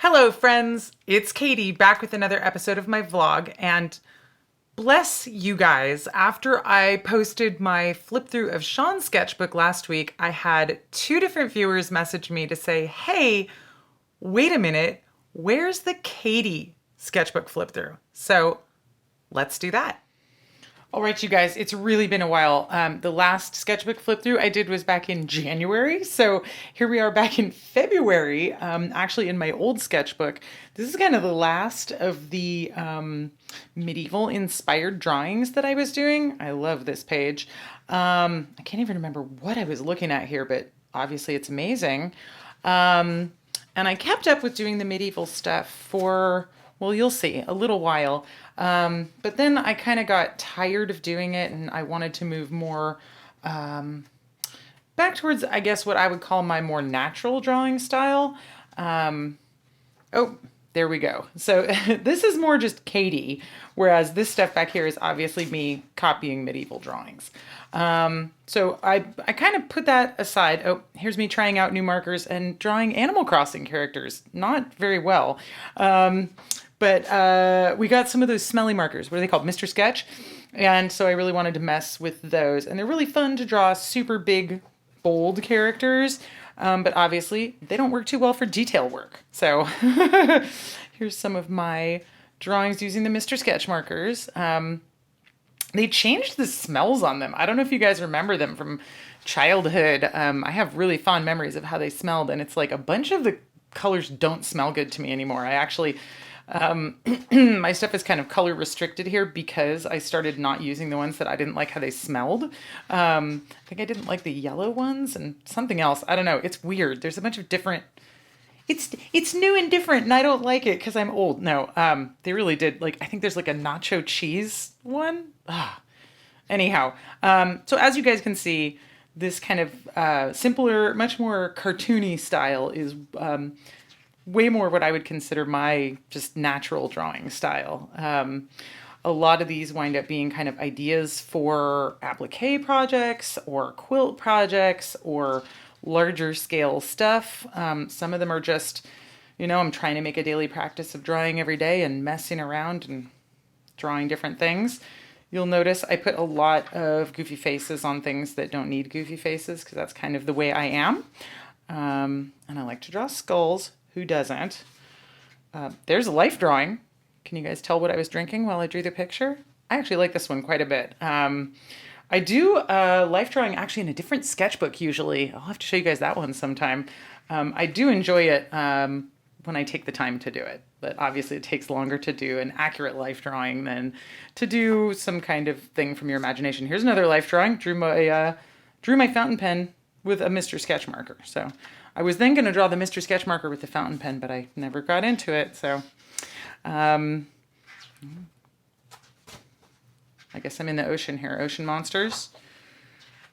Hello, friends. It's Katie back with another episode of my vlog. And bless you guys, after I posted my flip through of Sean's sketchbook last week, I had two different viewers message me to say, hey, wait a minute, where's the Katie sketchbook flip through? So let's do that. All right, you guys, it's really been a while. The last sketchbook flip through I did was back in January. So here we are back in February, actually in my old sketchbook. This is kind of the last of the medieval inspired drawings that I was doing. I love this page. I can't even remember what I was looking at here, but obviously it's amazing. And I kept up with doing the medieval stuff for, well, you'll see, a little while. But then I kind of got tired of doing it and I wanted to move more back towards, I guess, what I would call my more natural drawing style. Oh, there we go. So this is more just Katie, whereas this stuff back here is obviously me copying medieval drawings. So I kind of put that aside. Oh, here's me trying out new markers and drawing Animal Crossing characters. Not very well. But we got some of those smelly markers. What are they called? Mr. Sketch. And so I really wanted to mess with those. And they're really fun to draw super big, bold characters. But obviously, they don't work too well for detail work. So here's some of my drawings using the Mr. Sketch markers. They changed the smells on them. I don't know if you guys remember them from childhood. I have really fond memories of how they smelled. And it's like a bunch of the colors don't smell good to me anymore. I actually... my stuff is kind of color restricted here because I started not using the ones that I didn't like how they smelled. I think I didn't like the yellow ones and something else. I don't know. It's weird. There's a bunch of different... It's new and different and I don't like it because I'm old. No, they really did. Like, I think there's like a nacho cheese one. Anyhow, so as you guys can see, this kind of simpler, much more cartoony style is... way more what I would consider my just natural drawing style. A lot of these wind up being kind of ideas for applique projects or quilt projects or larger scale stuff. Some of them are just, I'm trying to make a daily practice of drawing every day and messing around and drawing different things. You'll notice I put a lot of goofy faces on things that don't need goofy faces because that's kind of the way I am. And I like to draw skulls. Who doesn't? There's a life drawing. Can you guys tell what I was drinking while I drew the picture? I actually like this one quite a bit. I do life drawing actually in a different sketchbook usually. I'll have to show you guys that one sometime. I do enjoy it when I take the time to do it. But obviously it takes longer to do an accurate life drawing than to do some kind of thing from your imagination. Here's another life drawing. Drew my fountain pen with a Mr. Sketch marker. So I was then going to draw the Mr. Sketch marker with the fountain pen, but I never got into it. So I guess I'm in the ocean here. Ocean monsters.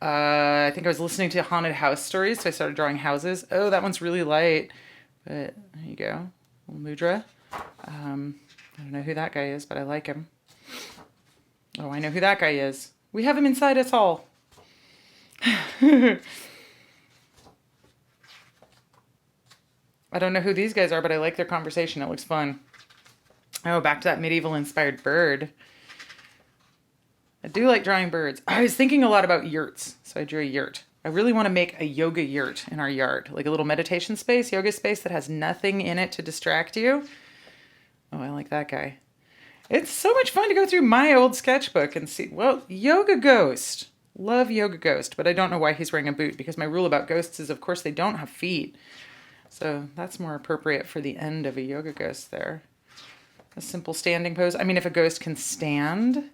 I think I was listening to haunted house stories, so I started drawing houses. Oh, that one's really light. But there you go. Little Mudra. I don't know who that guy is, but I like him. Oh, I know who that guy is. We have him inside us all. I don't know who these guys are, but I like their conversation. It looks fun. Oh, back to that medieval inspired bird. I do like drawing birds. I was thinking a lot about yurts, so I drew a yurt. I really want to make a yoga yurt in our yard, like a little meditation space, yoga space that has nothing in it to distract you. Oh, I like that guy. It's so much fun to go through my old sketchbook and see, well, Yoga Ghost. Love Yoga Ghost, but I don't know why he's wearing a boot because my rule about ghosts is, of course, they don't have feet. So that's more appropriate for the end of a yoga ghost there. A simple standing pose. I mean, if a ghost can stand,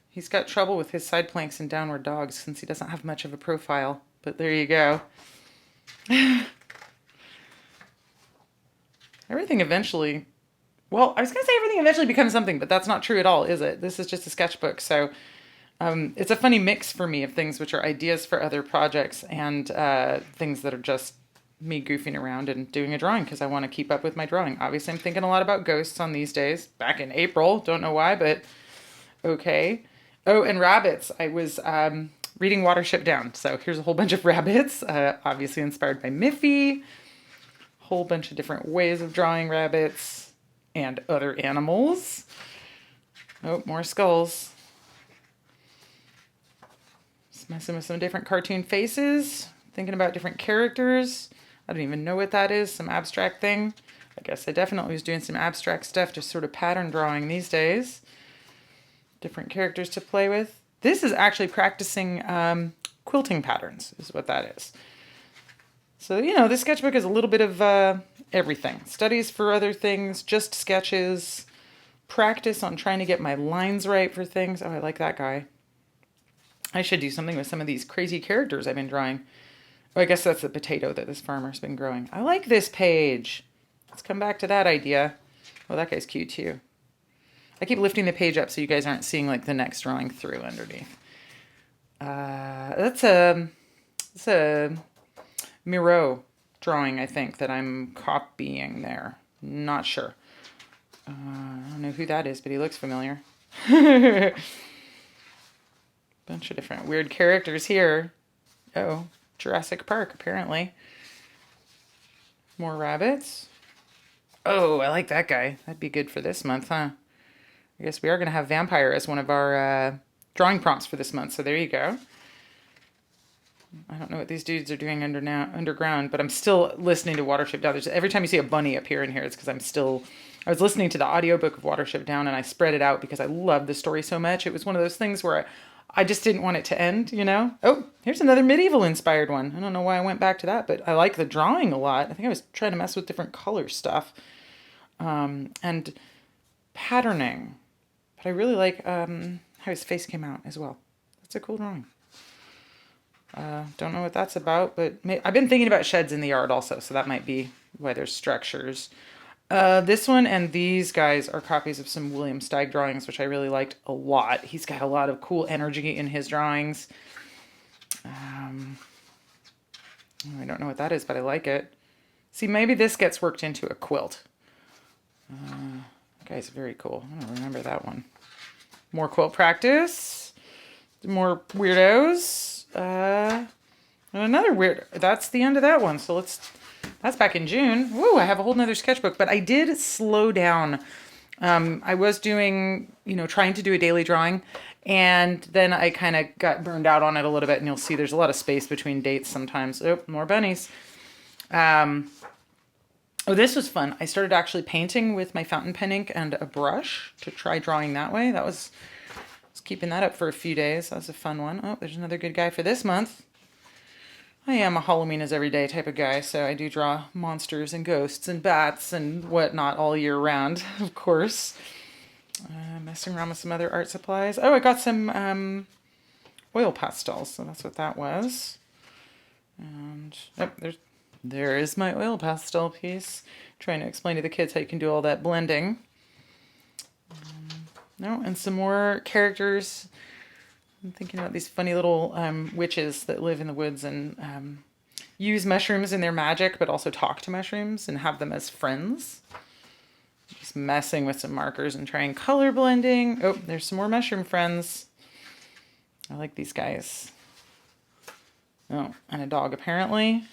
he's got trouble with his side planks and downward dogs since he doesn't have much of a profile. But there you go. Everything eventually... Well, I was going to say everything eventually becomes something, but that's not true at all, is it? This is just a sketchbook, so... it's a funny mix for me of things which are ideas for other projects and things that are just me goofing around and doing a drawing because I want to keep up with my drawing. Obviously, I'm thinking a lot about ghosts on these days. Back in April, don't know why, but okay. Oh, and rabbits. I was reading Watership Down, so here's a whole bunch of rabbits, obviously inspired by Miffy. whole bunch of different ways of drawing rabbits and other animals. Oh, more skulls. Just messing with some different cartoon faces, thinking about different characters. I don't even know what that is, some abstract thing. I guess I definitely was doing some abstract stuff, just sort of pattern drawing these days. Different characters to play with. This is actually practicing quilting patterns, is what that is. So, you know, this sketchbook is a little bit of everything. Studies for other things, just sketches, practice on trying to get my lines right for things. Oh, I like that guy. I should do something with some of these crazy characters I've been drawing. Oh, I guess that's the potato that this farmer's been growing. I like this page. Let's come back to that idea. Oh, that guy's cute too. I keep lifting the page up so you guys aren't seeing like the next drawing through underneath. That's a Miro drawing, I think, that I'm copying there. Not sure. I don't know who that is, but he looks familiar. Bunch of different weird characters here. Oh, Jurassic Park, apparently. More rabbits. Oh, I like that guy. That'd be good for this month, huh? I guess we are going to have vampire as one of our drawing prompts for this month, so there you go. I don't know what these dudes are doing underground, but I'm still listening to Watership Down. Every time you see a bunny appear in here, it's because I was listening to the audiobook of Watership Down, and I spread it out because I love the story so much. It was one of those things where I just didn't want it to end, you know? Oh, here's another medieval-inspired one. I don't know why I went back to that, but I like the drawing a lot. I think I was trying to mess with different color stuff. And patterning. But I really like how his face came out as well. That's a cool drawing. Don't know what that's about, but I've been thinking about sheds in the yard also, so that might be why there's structures. This one and these guys are copies of some William Steig drawings, which I really liked a lot. He's got a lot of cool energy in his drawings. I don't know what that is, but I like it. See, maybe this gets worked into a quilt. That guy's very cool. I don't remember that one. More quilt practice. More weirdos. And another weird. That's the end of that one. So that's back in June. Woo, I have a whole nother sketchbook, but I did slow down. I was doing, trying to do a daily drawing, and then I kind of got burned out on it a little bit, and you'll see there's a lot of space between dates sometimes. Oh, more bunnies. Oh, this was fun. I started actually painting with my fountain pen ink and a brush to try drawing that way. I was keeping that up for a few days. That was a fun one. Oh, there's another good guy for this month. I am a Halloween is every day type of guy, so I do draw monsters and ghosts and bats and whatnot all year round, of course. Messing around with some other art supplies. Oh, I got some oil pastels, so that's what that was. And there is my oil pastel piece. Trying to explain to the kids how you can do all that blending. And some more characters. I'm thinking about these funny little witches that live in the woods and use mushrooms in their magic, but also talk to mushrooms and have them as friends. Just messing with some markers and trying color blending. Oh, there's some more mushroom friends. I like these guys. Oh, and a dog apparently.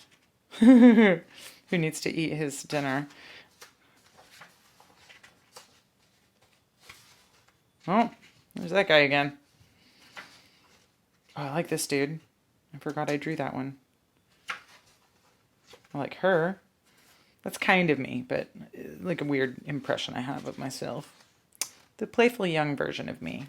Who needs to eat his dinner. Oh, there's that guy again. Oh, I like this dude. I forgot I drew that one. I like her. That's kind of me, but like a weird impression I have of myself. The playful young version of me.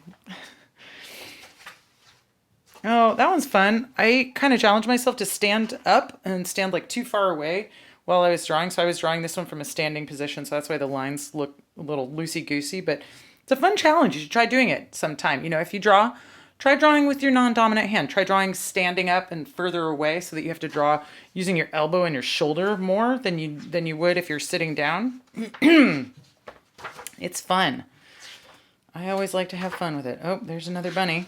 Oh, that one's fun. I kind of challenged myself to stand up and stand like too far away while I was drawing. So I was drawing this one from a standing position. So that's why the lines look a little loosey-goosey, but it's a fun challenge. You should try doing it sometime. If you draw, try drawing with your non-dominant hand. Try drawing standing up and further away so that you have to draw using your elbow and your shoulder more than you would if you're sitting down. It's fun. I always like to have fun with it. Oh, there's another bunny.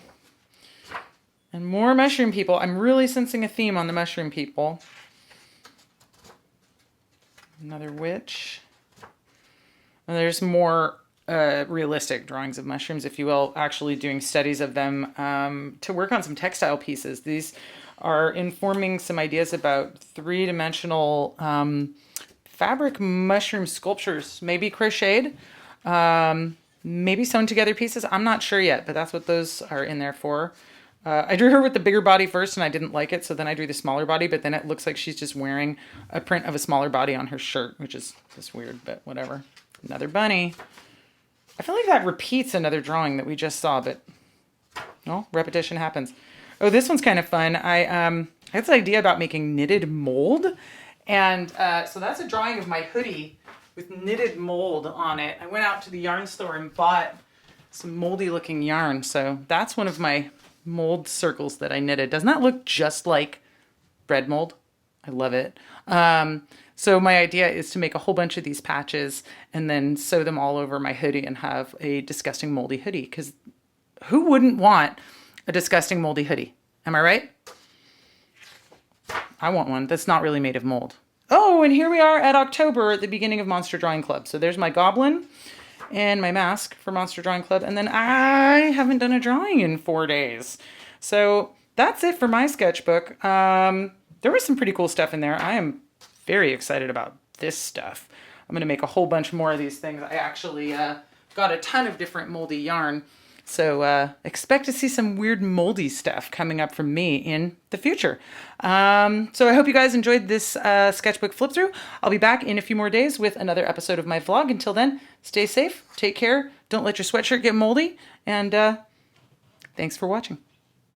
And more mushroom people. I'm really sensing a theme on the mushroom people. Another witch. And there's more realistic drawings of mushrooms, if you will, actually doing studies of them to work on some textile pieces. These are informing some ideas about three-dimensional fabric mushroom sculptures, maybe crocheted, maybe sewn together pieces. I'm not sure yet, but that's what those are in there for. I drew her with the bigger body first and I didn't like it, so then I drew the smaller body, but then it looks like she's just wearing a print of a smaller body on her shirt, which is just weird, but whatever. Another bunny. I feel like that repeats another drawing that we just saw, but well, repetition happens. Oh, this one's kind of fun. I had this idea about making knitted mold, and so that's a drawing of my hoodie with knitted mold on it. I went out to the yarn store and bought some moldy looking yarn, so that's one of my mold circles that I knitted. Doesn't that look just like bread mold? I love it. So my idea is to make a whole bunch of these patches and then sew them all over my hoodie and have a disgusting moldy hoodie, because who wouldn't want a disgusting moldy hoodie? Am I right? I want one that's not really made of mold. Oh, and here we are at October at the beginning of Monster Drawing Club. So there's my goblin and my mask for Monster Drawing Club. And then I haven't done a drawing in 4 days. So that's it for my sketchbook. There was some pretty cool stuff in there. I am very excited about this stuff. I'm going to make a whole bunch more of these things. I actually got a ton of different moldy yarn. So expect to see some weird moldy stuff coming up from me in the future. So I hope you guys enjoyed this sketchbook flip through. I'll be back in a few more days with another episode of my vlog. Until then, stay safe, take care, don't let your sweatshirt get moldy, and thanks for watching.